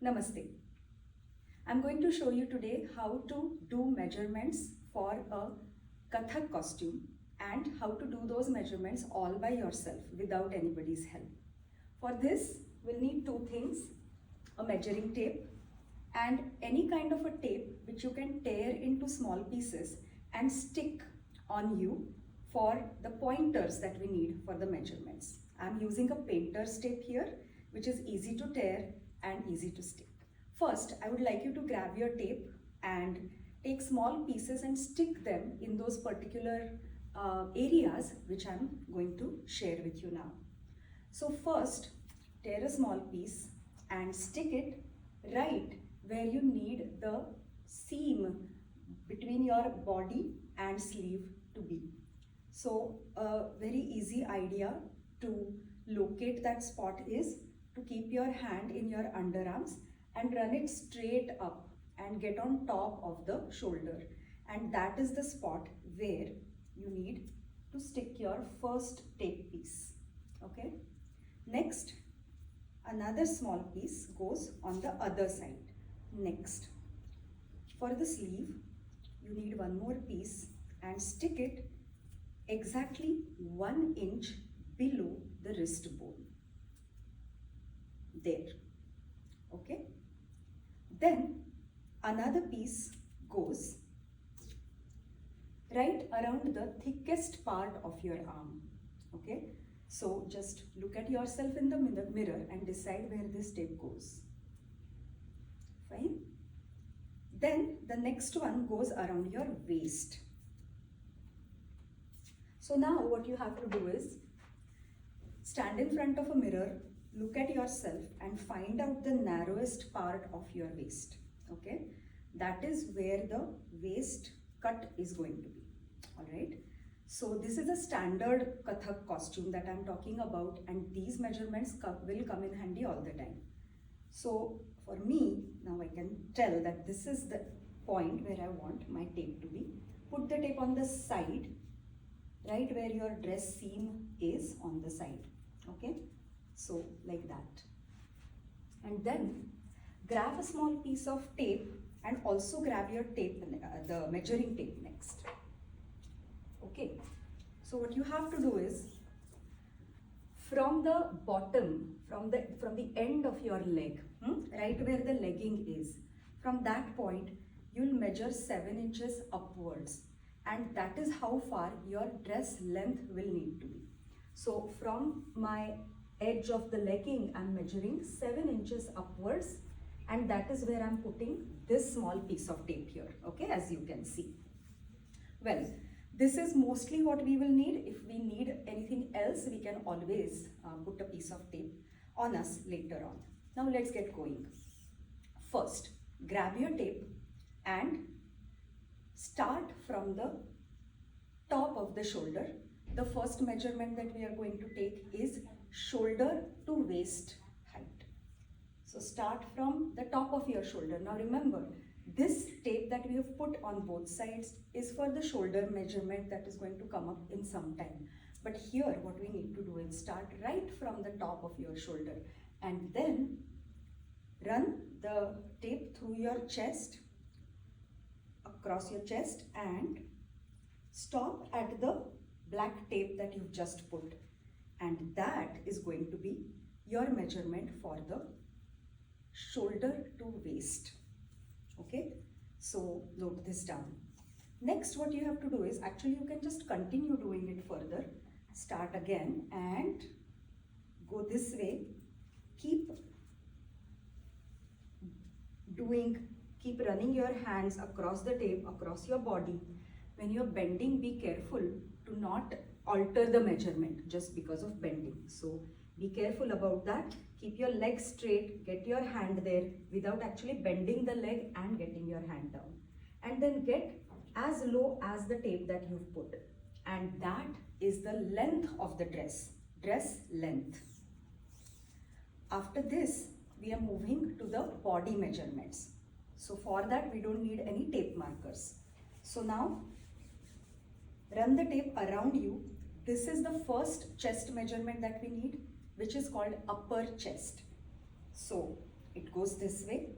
Namaste. I'm going to show you today how to do measurements for a Kathak costume and how to do those measurements all by yourself without anybody's help. For this, we'll need two things, a measuring tape and any kind of a tape which you can tear into small pieces and stick on you for the pointers that we need for the measurements. I'm using a painter's tape here, which is easy to tear and easy to stick. First, I would like you to grab your tape and take small pieces and stick them in those particular areas which I'm going to share with you now. So first, tear a small piece and stick it right where you need the seam between your body and sleeve to be. So a very easy idea to locate that spot is to keep your hand in your underarms and run it straight up and get on top of the shoulder, and that is the spot where you need to stick your first tape piece. Okay, next another small piece goes on the other side. Next, for the sleeve you need one more piece and stick it exactly 1 inch below the wrist bone. There. Okay, then another piece goes right around the thickest part of your arm. Okay, so just look at yourself in the mirror and decide where this tape goes. Fine. Then the next one goes around your waist. So now what you have to do is stand in front of a mirror, look at yourself and find out the narrowest part of your waist. Okay, that is where the waist cut is going to be. All right, so this is a standard Kathak costume that I'm talking about, and these measurements will come in handy all the time. So for me, now I can tell that this is the point where I want my tape to be. Put the tape on the side, right where your dress seam is on the side. Okay, so like that. And then grab a small piece of tape and also grab your tape, the measuring tape next. Okay, so what you have to do is from the bottom, from the end of your leg, right where the legging is, from that point you'll measure 7 inches upwards, and that is how far your dress length will need to be. So from my edge of the legging, I'm measuring 7 inches upwards, and that is where I'm putting this small piece of tape here, okay, as you can see. Well, this is mostly what we will need. If we need anything else, we can always put a piece of tape on us later on. Now let's get going. First, grab your tape and start from the top of the shoulder. The first measurement that we are going to take is shoulder to waist height. So start from the top of your shoulder. Now remember, this tape that we have put on both sides is for the shoulder measurement that is going to come up in some time. But here what we need to do is start right from the top of your shoulder and then run the tape through your chest, across your chest, and stop at the black tape that you've just put, and that is going to be your measurement for the shoulder to waist. Okay, so note this down. Next, what you have to do is, actually you can just continue doing it further. Start again and go this way. Keep running your hands across the tape, across your body. When you're bending, be careful to not alter the measurement just because of bending. So be careful about that. Keep your leg straight, get your hand there without actually bending the leg and getting your hand down. And then get as low as the tape that you've put. And that is the length of the dress length. After this, we are moving to the body measurements. So for that, we don't need any tape markers. So now, run the tape around you. This is the first chest measurement that we need, which is called upper chest. So it goes this way,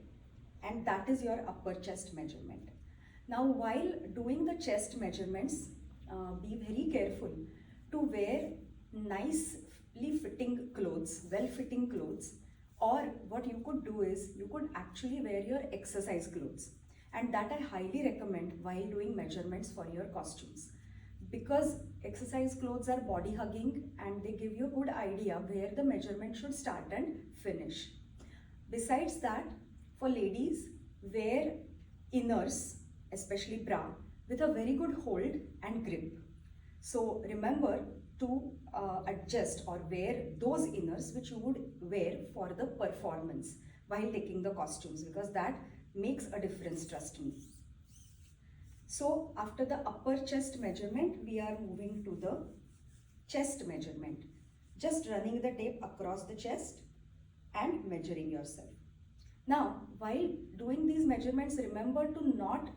and that is your upper chest measurement. Now while doing the chest measurements, be very careful to wear nicely fitting clothes, well fitting clothes, or what you could do is you could actually wear your exercise clothes, and that I highly recommend while doing measurements for your costumes, because exercise clothes are body hugging and they give you a good idea where the measurement should start and finish. Besides that, for ladies, wear inners, especially bra, with a very good hold and grip. So remember to adjust or wear those inners which you would wear for the performance while taking the costumes, because that makes a difference, trust me. So after the upper chest measurement, we are moving to the chest measurement. Just running the tape across the chest and measuring yourself. Now, while doing these measurements, remember to not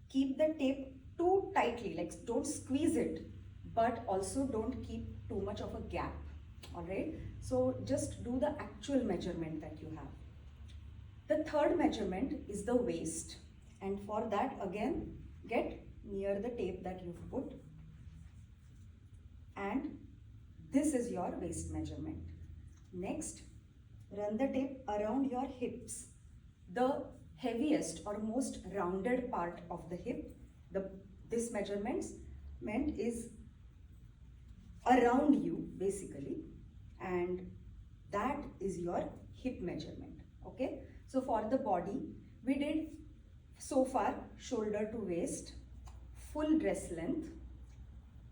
keep the tape too tightly, like don't squeeze it, but also don't keep too much of a gap. Alright, so just do the actual measurement that you have. The third measurement is the waist, and for that again get near the tape that you've put, and this is your waist measurement. Next, run the tape around your hips, the heaviest or most rounded part of the hip. This measurement is around you basically, and that is your hip measurement. Okay, so for the body we did so far shoulder to waist, full dress length,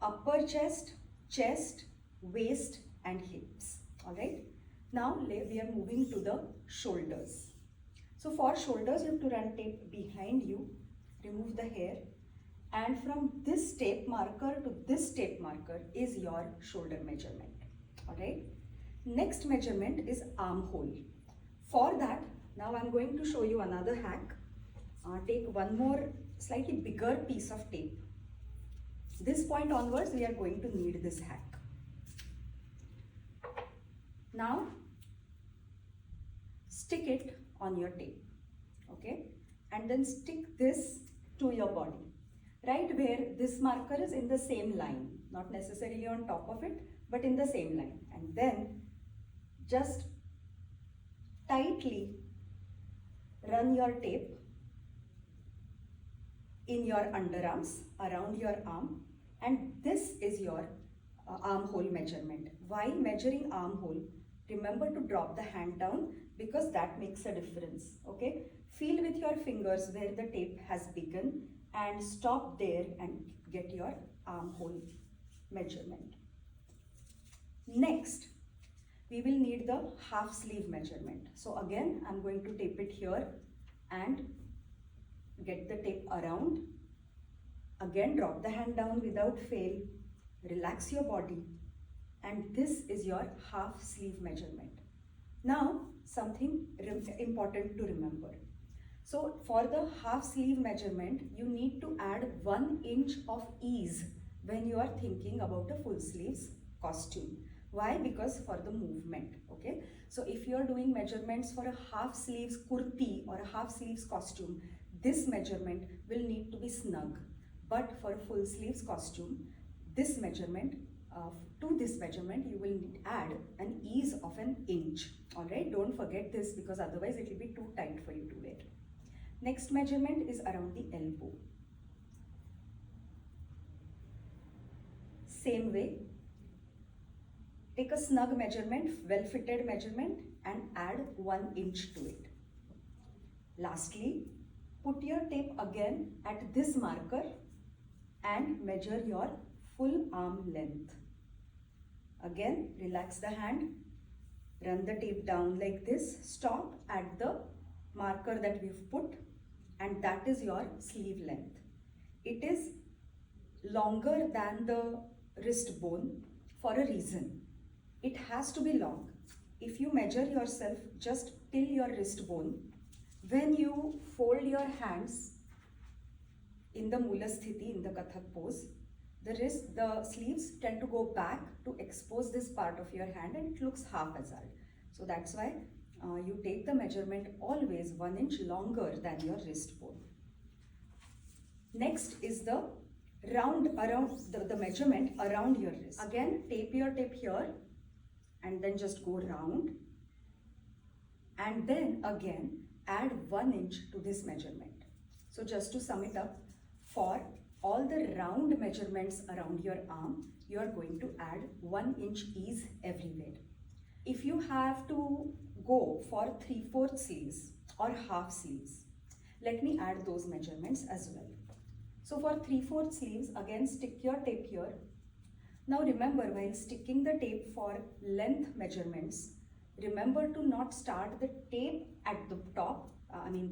upper chest, chest, waist and hips. All right, now we are moving to the shoulders. So for shoulders, you have to run tape behind you, remove the hair, and from this tape marker to this tape marker is your shoulder measurement. Alright. Next measurement is armhole. For that, now I'm going to show you another hack. Take one more slightly bigger piece of tape. This point onwards, we are going to need this hack. Now, stick it on your tape, okay, and then stick this to your body, right where this marker is in the same line, not necessarily on top of it, but in the same line, and then just tightly run your tape in your underarms, around your arm, and this is your armhole measurement. While measuring armhole, remember to drop the hand down, because that makes a difference. Okay, feel with your fingers where the tape has begun and stop there and get your armhole measurement. Next, we will need the half sleeve measurement. So again, I'm going to tape it here and get the tape around. Again, drop the hand down without fail, relax your body, and this is your half sleeve measurement. Now, something important to remember. So for the half sleeve measurement, you need to add 1 inch of ease when you are thinking about a full sleeves costume. Why? Because for the movement, okay? So if you are doing measurements for a half sleeves kurti or a half sleeves costume, this measurement will need to be snug. But for a full sleeves costume, this measurement, to this measurement, you will add an ease of 1 inch. Alright, don't forget this, because otherwise it will be too tight for you to wear. Next measurement is around the elbow. Same way, take a snug measurement, well fitted measurement, and add 1 inch to it. Lastly, put your tape again at this marker and measure your full arm length. Again, relax the hand, run the tape down like this, stop at the marker that we've put, and that is your sleeve length. It is longer than the wrist bone for a reason. It has to be long. If you measure yourself just till your wrist bone, when you fold your hands in the Mula Sthiti, in the Kathak pose, the sleeves tend to go back to expose this part of your hand, and it looks haphazard. So that's why you take the measurement always 1 inch longer than your wrist bone. Next is the the measurement around your wrist. Again, tape your tape here and then just go round, and then again add 1 inch to this measurement. So just to sum it up, for all the round measurements around your arm, you are going to add 1 inch ease everywhere. If you have to go for 3/4 sleeves or half sleeves, let me add those measurements as well. So for 3/4 sleeves, again stick your tape here. Now remember, while sticking the tape for length measurements, remember to not start the tape at the top,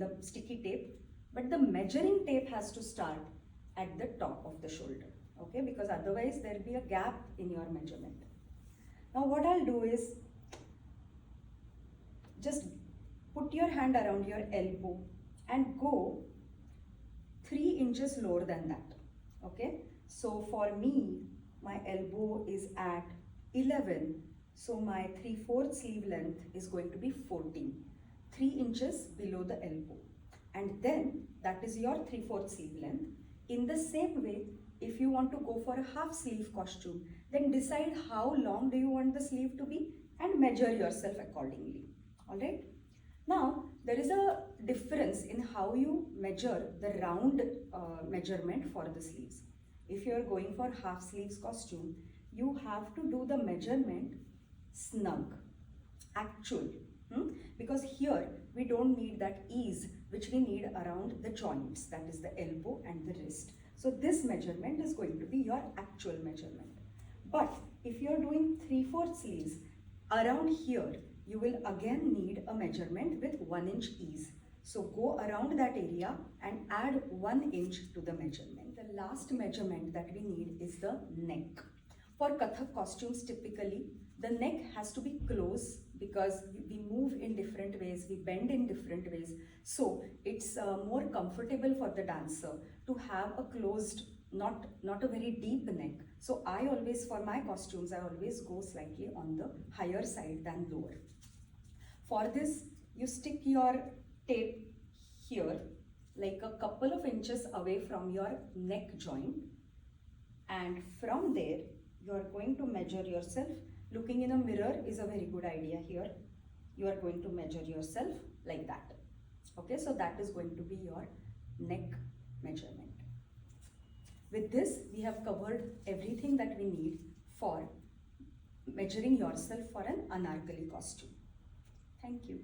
the sticky tape, but the measuring tape has to start at the top of the shoulder, okay? Because otherwise there will be a gap in your measurement. Now what I'll do is just put your hand around your elbow and go 3 inches lower than that, okay? So for me, my elbow is at 11, so my 3/4 sleeve length is going to be 14, 3 inches below the elbow. And then that is your 3/4 sleeve length. In the same way, if you want to go for a half sleeve costume, then decide how long do you want the sleeve to be and measure yourself accordingly. Alright? Now, there is a difference in how you measure the round measurement for the sleeves. If you are going for half sleeves costume, you have to do the measurement snug, actual, because here we don't need that ease which we need around the joints, that is the elbow and the wrist. So this measurement is going to be your actual measurement. But if you are doing 3/4 sleeves, around here you will again need a measurement with 1 inch ease. So go around that area and add 1 inch to the measurement. The last measurement that we need is the neck. For Kathak costumes, typically the neck has to be close because we move in different ways, we bend in different ways. So it's more comfortable for the dancer to have a closed, not a very deep neck. So I always, for my costumes, I always go slightly on the higher side than lower. For this, you stick your tape here, like a couple of inches away from your neck joint. And from there, you are going to measure yourself. Looking in a mirror is a very good idea here. You are going to measure yourself like that. Okay, so that is going to be your neck measurement. With this, we have covered everything that we need for measuring yourself for an anarkali costume. Thank you.